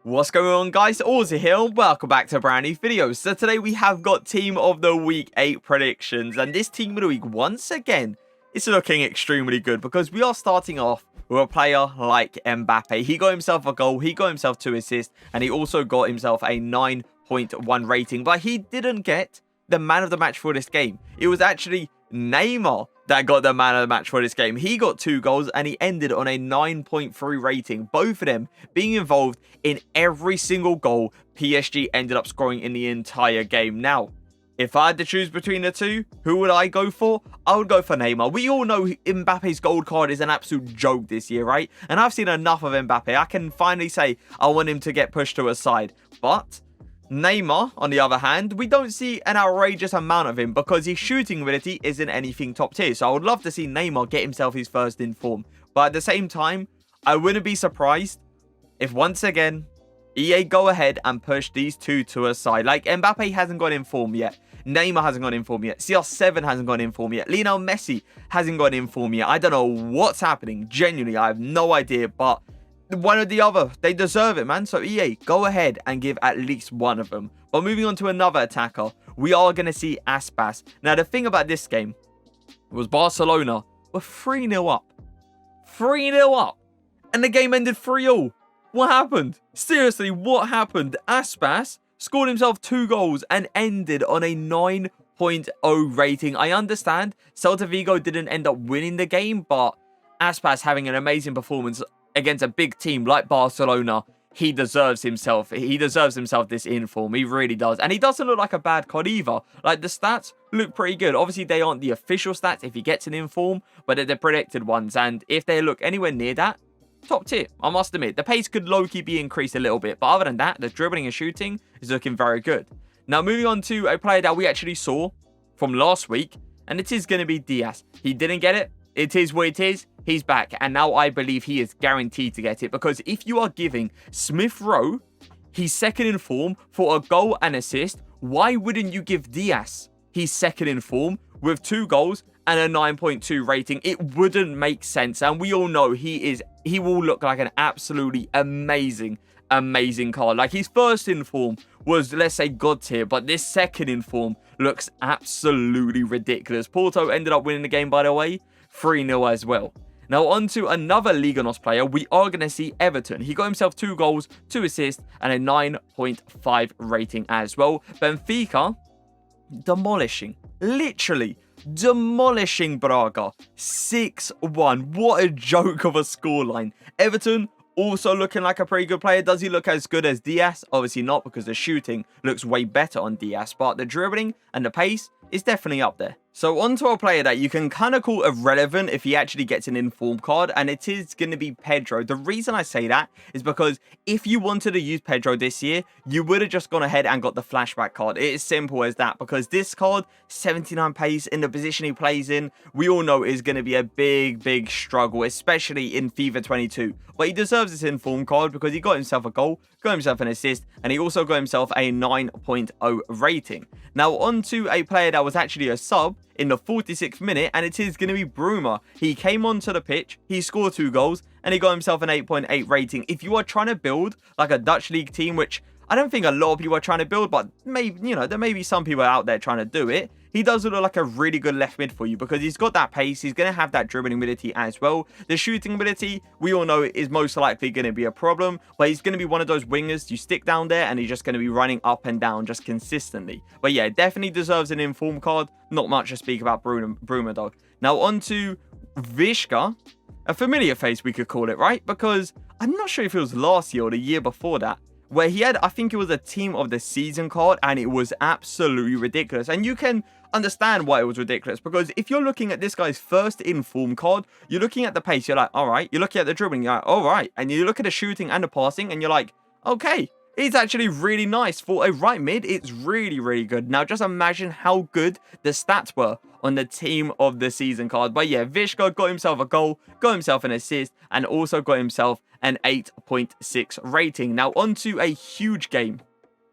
What's going on, guys? Auzio here, and welcome back to a brand new video. So today we have got Team of the Week 8 predictions, and this Team of the Week, once again, is looking extremely good because we are starting off with a player like Mbappe. He got himself a goal, he got himself 2 assists, and he also got himself a 9.1 rating, but he didn't get the man of the match for this game. It was actually NEYMAR that got the man of the match for this game. He got 2 goals and he ended on a 9.3 rating. Both of them being involved in every single goal PSG ended up scoring in the entire game. Now, if I had to choose between the two, who would I go for? I would go for NEYMAR. We all know Mbappe's gold card is an absolute joke this year, right? And I've seen enough of Mbappe. I can finally say I want him to get pushed to a side. But NEYMAR, on the other hand, we don't see an outrageous amount of him because his shooting ability isn't anything top tier. So I would love to see NEYMAR get himself his first in form. But at the same time, I wouldn't be surprised if once again, EA go ahead and push these two to a side. Like, Mbappe hasn't got in form yet. NEYMAR hasn't got in form yet. CR7 hasn't got in form yet. Lionel Messi hasn't got in form yet. I don't know what's happening. Genuinely, I have no idea. But one or the other, they deserve it, man. So EA, go ahead and give at least one of them. But moving on to another attacker, we are going to see Aspas. Now, the thing about this game was Barcelona were 3-0 up. 3-0 up. And the game ended 3-0. What happened? Seriously, what happened? Aspas scored himself 2 goals and ended on a 9.0 rating. I understand Celta Vigo didn't end up winning the game, but Aspas having an amazing performance against a big team like Barcelona, he deserves himself. He deserves himself this inform. He really does. And he doesn't look like a bad COD either. Like, the stats look pretty good. Obviously, they aren't the official stats if he gets an inform, but they're the predicted ones. And if they look anywhere near that, top tier, I must admit. The pace could low-key be increased a little bit. But other than that, the dribbling and shooting is looking very good. Now, moving on to a player that we actually saw from last week, and it is going to be Diaz. He didn't get it. It is what it is. He's back, and now I believe he is guaranteed to get it, because if you are giving Smith Rowe his second in form for a goal and assist, why wouldn't you give Diaz his second in form with 2 goals and a 9.2 rating? It wouldn't make sense, and we all know he will look like an absolutely amazing card. Like, his first in form was, let's say, god tier, but this second in form looks absolutely ridiculous. Porto ended up winning the game, by the way, 3-0 as well. Now, on to another Liga NOS player. We are going to see Everton. He got himself 2 goals, 2 assists, and a 9.5 rating as well. Benfica, demolishing. Literally demolishing Braga. 6-1. What a joke of a scoreline. Everton also looking like a pretty good player. Does he look as good as Diaz? Obviously not, because the shooting looks way better on Diaz. But the dribbling and the pace is definitely up there. So on to a player that you can kind of call irrelevant if he actually gets an inform card, and it is going to be Pedro. The reason I say that is because if you wanted to use Pedro this year, you would have just gone ahead and got the flashback card. It is simple as that, because this card, 79 pace in the position he plays in, we all know is going to be a big struggle, especially in FIFA 22. But he deserves this inform card because he got himself a goal, got himself an assist, and he also got himself a 9.0 rating. Now on to a player that was actually a sub in the 46th minute, and it is going to be Bruma. He came onto the pitch, he scored 2 goals, and he got himself an 8.8 rating. If you are trying to build like a Dutch league team, which I don't think a lot of people are trying to build, but maybe, you know, there may be some people out there trying to do it, he does look like a really good left mid for you because he's got that pace. He's going to have that dribbling ability as well. The shooting ability, we all know, is most likely going to be a problem, but he's going to be one of those wingers you stick down there and he's just going to be running up and down just consistently. But yeah, definitely deserves an inform card. Not much to speak about Bruma, dog. Now on to Vishka, a familiar face we could call it, right? Because I'm not sure if it was last year or the year before that, where he had, I think it was a team of the season card, and it was absolutely ridiculous. And you can understand why it was ridiculous, because if you're looking at this guy's first inform card, you're looking at the pace, you're like, all right. You're looking at the dribbling, you're like, all right. And you look at the shooting and the passing, and you're like, okay, it's actually really nice. For a right mid, it's really good. Now, just imagine how good the stats were on the team of the season card. But yeah, Vishka got himself a goal, got himself an assist, and also got himself an 8.6 rating. Now, on to a huge game.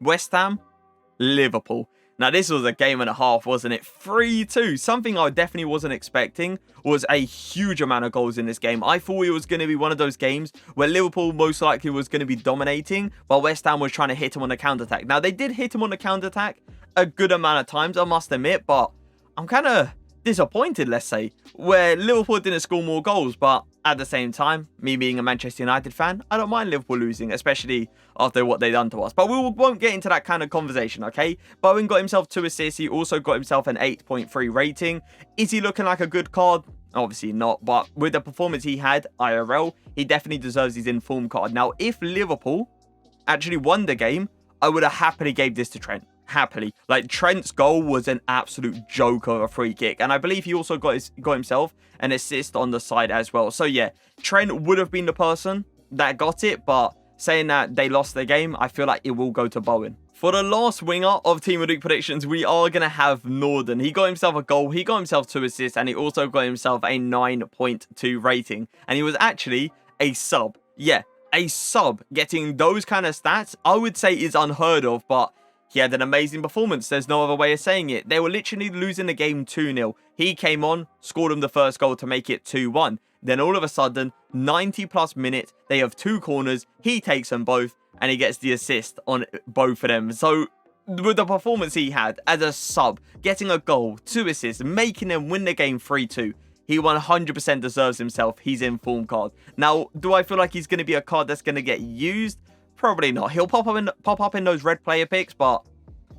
West Ham, Liverpool. Now, this was a game and a half, wasn't it? 3-2. Something I definitely wasn't expecting was a huge amount of goals in this game. I thought it was going to be one of those games where Liverpool most likely was going to be dominating, while West Ham was trying to hit him on the counter-attack. Now, they did hit him on the counter-attack a good amount of times, I must admit, but I'm kind of disappointed, let's say, where Liverpool didn't score more goals. But at the same time, me being a Manchester United fan, I don't mind Liverpool losing, especially after what they done to us. But we won't get into that kind of conversation, okay? Bowen got himself 2 assists. He also got himself an 8.3 rating. Is he looking like a good card? Obviously not, but with the performance he had IRL, he definitely deserves his informed card. Now, if Liverpool actually won the game, I would have happily gave this to Trent. Happily. Like, Trent's goal was an absolute joke of a free kick, and I believe he also got himself an assist on the side as well. So yeah, Trent would have been the person that got it, but saying that they lost the game, I feel like it will go to Bowen. For the last winger of Team of the Week predictions, we are going to have Northern. He got himself a goal, he got himself 2 assists, and he also got himself a 9.2 rating, and he was actually a sub. Yeah, a sub getting those kind of stats, I would say, is unheard of, but he had an amazing performance. There's no other way of saying it. They were literally losing the game 2-0. He came on, scored them the first goal to make it 2-1. Then all of a sudden, 90 plus minutes, they have 2 corners. He takes them both and he gets the assist on both of them. So with the performance he had as a sub, getting a goal, 2 assists, making them win the game 3-2, he 100% deserves himself his informed card. Now, do I feel like he's going to be a card that's going to get used? Probably not. He'll pop up in those red player picks, but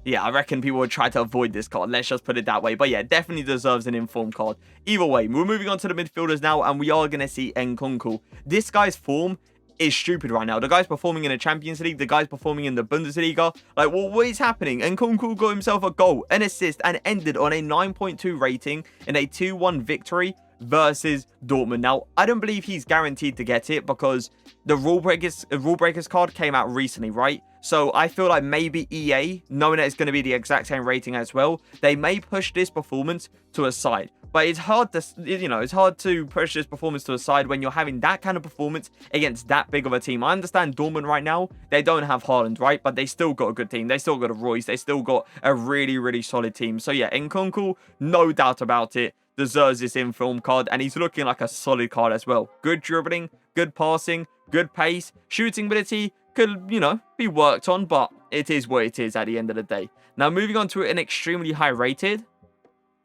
yeah, I reckon people would try to avoid this card. Let's just put it that way. But yeah, definitely deserves an informed card. Either way, we're moving on to the midfielders now, and we are going to see Nkunku. This guy's form is stupid right now. The guy's performing in the Champions League. The guy's performing in the Bundesliga. Like, well, what is happening? Nkunku got himself a goal, an assist, and ended on a 9.2 rating in a 2-1 victory versus Dortmund. Now, I don't believe he's guaranteed to get it because the Rule Breakers card came out recently, right? So I feel like maybe EA, knowing that it's going to be the exact same rating as well, they may push this performance to a side. But it's hard to, it's hard to push this performance to a side when you're having that kind of performance against that big of a team. I understand Dortmund right now, they don't have Haaland, right? But they still got a good team. They still got a Royce. They still got a really, really solid team. So yeah, Nkunku, no doubt about it, deserves this informed card, and he's looking like a solid card as well. Good dribbling, good passing, good pace, shooting ability could, be worked on, but it is what it is at the end of the day. Now, moving on to an extremely high rated,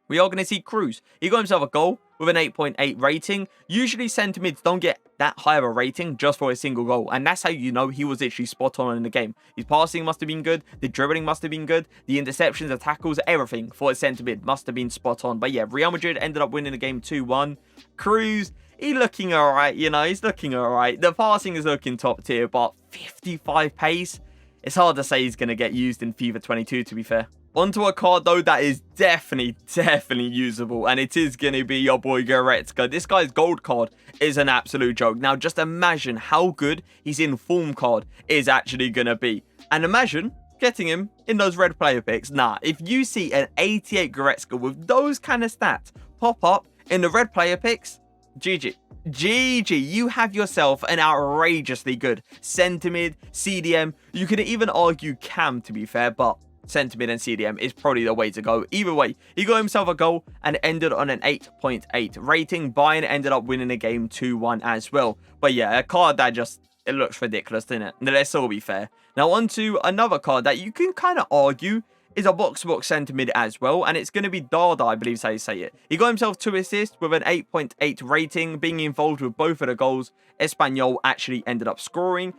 we are going to see Cruz. He got himself a goal with an 8.8 rating. Usually centre mids don't get that high of a rating just for a single goal, and that's how you know he was actually spot on in the game. His passing must have been good, the dribbling must have been good, the interceptions, the tackles, everything for a centre mid must have been spot on. But yeah, Real Madrid ended up winning the game 2-1. Cruz, he's looking alright, he's looking alright. The passing is looking top tier, but 55 pace, it's hard to say he's going to get used in FIFA 22, to be fair. Onto a card, though, that is definitely usable, and it is going to be your boy Goretzka. This guy's gold card is an absolute joke. Now, just imagine how good his inform card is actually going to be. And imagine getting him in those red player picks. Nah, if you see an 88 Goretzka with those kind of stats pop up in the red player picks, GG. GG, you have yourself an outrageously good centre mid, CDM. You could even argue cam, to be fair, but centre mid and CDM is probably the way to go. Either way, he got himself a goal and ended on an 8.8 rating. Bayern ended up winning the game 2-1 as well. But yeah, a card that just, it looks ridiculous, doesn't it? Let's all be fair. Now on to another card that you can kind of argue is a box-to-box centre mid as well, and it's going to be Dada, I believe is how you say it. He got himself 2 assists with an 8.8 rating, being involved with both of the goals Espanyol actually ended up scoring.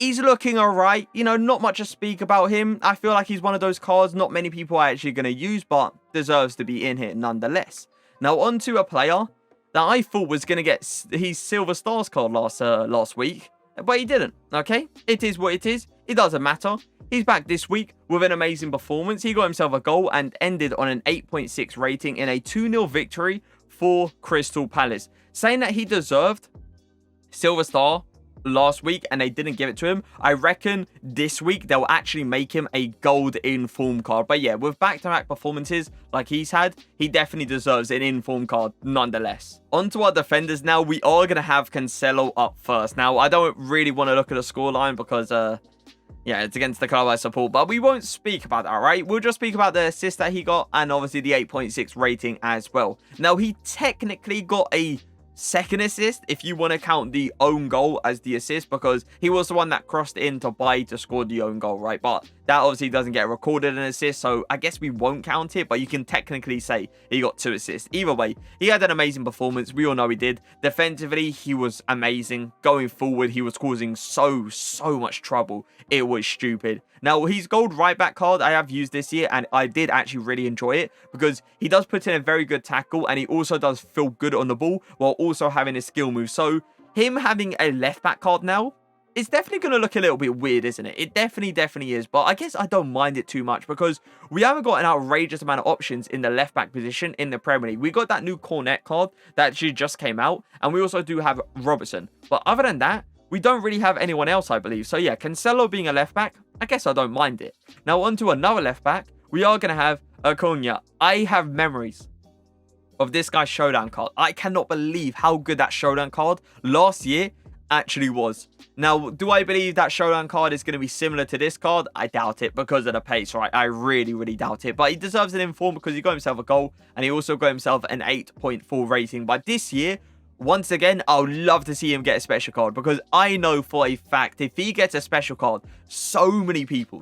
He's looking alright, not much to speak about him. I feel like he's one of those cards not many people are actually going to use, but deserves to be in here nonetheless. Now on to a player that I thought was going to get his Silver Stars card last week, but he didn't, okay? It is what it is. It doesn't matter. He's back this week with an amazing performance. He got himself a goal and ended on an 8.6 rating in a 2-0 victory for Crystal Palace. Saying that he deserved Silver Star last week and they didn't give it to him, I reckon this week they'll actually make him a gold inform card. But yeah, with back-to-back performances like he's had, he definitely deserves an inform card nonetheless. On to our defenders now. We are going to have Cancelo up first. Now, I don't really want to look at the scoreline because Yeah, it's against the club I support, but we won't speak about that, right? We'll just speak about the assist that he got and obviously the 8.6 rating as well. Now, he technically got a second assist if you want to count the own goal as the assist, because he was the one that crossed in to buy to score the own goal, right? But that obviously doesn't get recorded an assist, so I guess we won't count it, but you can technically say he got 2 assists. Either way, he had an amazing performance. We all know he did. Defensively, he was amazing. Going forward, he was causing so much trouble. It was stupid. Now, his gold right back card I have used this year, and I did actually really enjoy it because he does put in a very good tackle, and he also does feel good on the ball while also having a skill move. So him having a left back card now, it's definitely going to look a little bit weird, isn't it? It definitely is. But I guess I don't mind it too much because we haven't got an outrageous amount of options in the left back position in the Premier League. We got that new Cornet card that actually just came out, and we also do have Robertson. But other than that, we don't really have anyone else, I believe. So yeah, Cancelo being a left back, I guess I don't mind it. Now on to another left back. We are going to have Acuna. I have memories of this guy's showdown card. I cannot believe how good that showdown card last year actually was. Now, do I believe that showdown card is going to be similar to this card? I doubt it because of the pace, right? I really doubt it. But he deserves an inform because he got himself a goal and he also got himself an 8.4 rating. But this year, once again, I would love to see him get a special card because I know for a fact if he gets a special card, so many people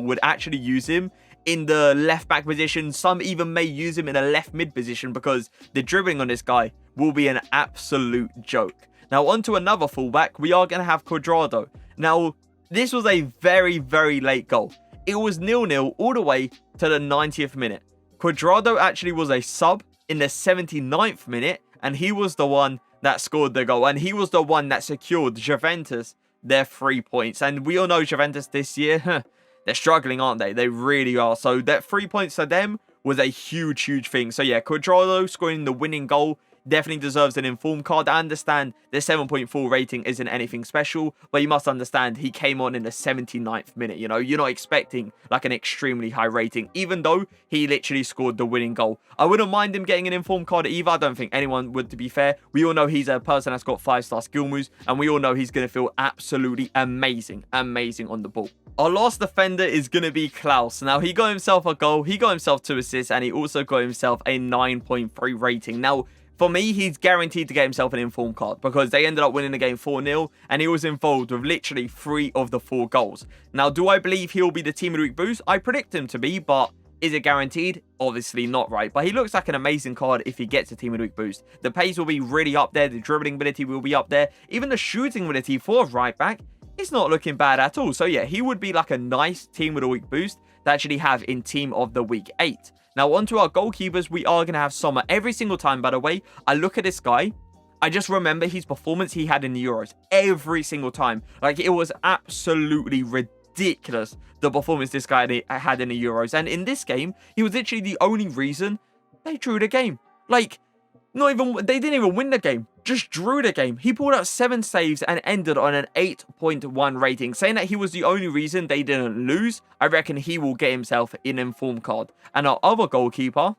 would actually use him in the left back position. Some even may use him in a left mid position because the dribbling on this guy will be an absolute joke. Now, on to another fullback. We are going to have Cuadrado. Now, this was a very late goal. It was 0-0 all the way to the 90th minute. Cuadrado actually was a sub in the 79th minute, and he was the one that scored the goal. And he was the one that secured Juventus their 3 points. And we all know Juventus this year, they're struggling, aren't they? They really are. So that 3 points to them was a huge thing. So yeah, Cuadrado scoring the winning goal definitely deserves an informed card. I understand the 7.4 rating isn't anything special, but you must understand he came on in the 79th minute. You know, you're not expecting like an extremely high rating, even though he literally scored the winning goal. I wouldn't mind him getting an informed card either. I don't think anyone would, to be fair. We all know he's a person that's got 5-star skill moves, and we all know he's going to feel absolutely amazing on the ball. Our last defender is going to be Klaus. Now, he got himself a goal, he got himself 2 assists, and he also got himself a 9.3 rating. Now, for me, he's guaranteed to get himself an informed card because they ended up winning the game 4-0 and he was involved with literally 3 of the 4 goals. Now, do I believe he'll be the Team of the Week boost? I predict him to be, but is it guaranteed? Obviously not, right? But he looks like an amazing card if he gets a Team of the Week boost. The pace will be really up there. The dribbling ability will be up there. Even the shooting ability for right back, it's not looking bad at all. So yeah, he would be like a nice Team of the Week boost to actually have in Team of the Week 8. Now, on to our goalkeepers. We are going to have Sommer every single time, by the way. I look at this guy, I just remember his performance he had in the Euros every single time. Like, it was absolutely ridiculous, the performance this guy had in the Euros. And in this game, he was literally the only reason they drew the game. Like, they didn't even win the game, just drew the game. He pulled out 7 saves and ended on an 8.1 rating. Saying that he was the only reason they didn't lose, I reckon he will get himself an informed card. And our other goalkeeper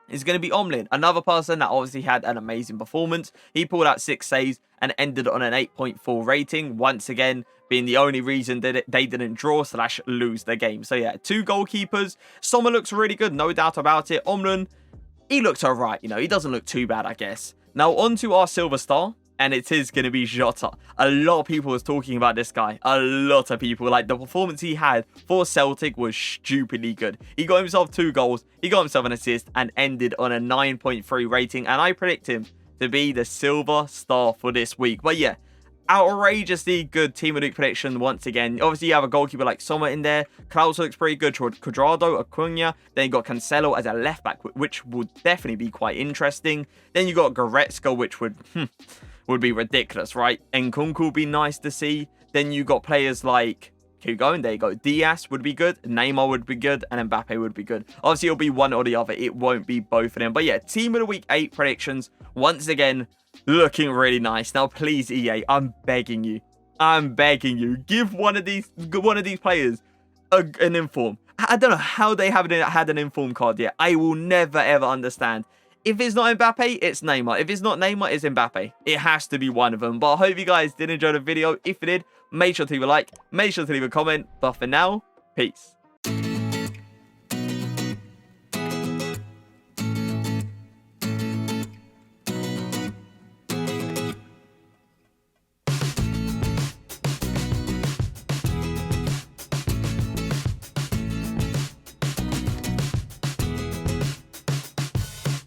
is going to be Omlin, another person that obviously had an amazing performance. He pulled out 6 saves and ended on an 8.4 rating, once again being the only reason that they didn't draw / lose the game. So yeah, 2 goalkeepers. Sommer looks really good, no doubt about it. Omlin, he looks alright, you know, he doesn't look too bad, I guess. Now, on to our silver star, and it is going to be Jota. A lot of people was talking about this guy. A lot of people. Like, the performance he had for Celtic was stupidly good. He got himself 2 goals, he got himself an assist, and ended on a 9.3 rating. And I predict him to be the silver star for this week. But yeah, outrageously good Team of the Week prediction once again. Obviously, you have a goalkeeper like Sommer in there. Klaus looks pretty good. Cuadrado, Acuna. Then you got Cancelo as a left back, which would definitely be quite interesting. Then you got Goretzka, which would be ridiculous, right? Nkunku would be nice to see. Then you got players like, keep going, there you go. Diaz would be good. Neymar would be good. And Mbappe would be good. Obviously, it'll be one or the other. It won't be both of them. But yeah, Team of the Week 8 predictions, once again, looking really nice. Now, please, EA, I'm begging you, give one of these players an inform. I don't know how they haven't had an inform card yet. I will never ever understand. If it's not Mbappe, it's Neymar. If it's not Neymar, it's Mbappe. It has to be one of them. But I hope you guys did enjoy the video. If you did, make sure to leave a like, make sure to leave a comment. But for now, peace.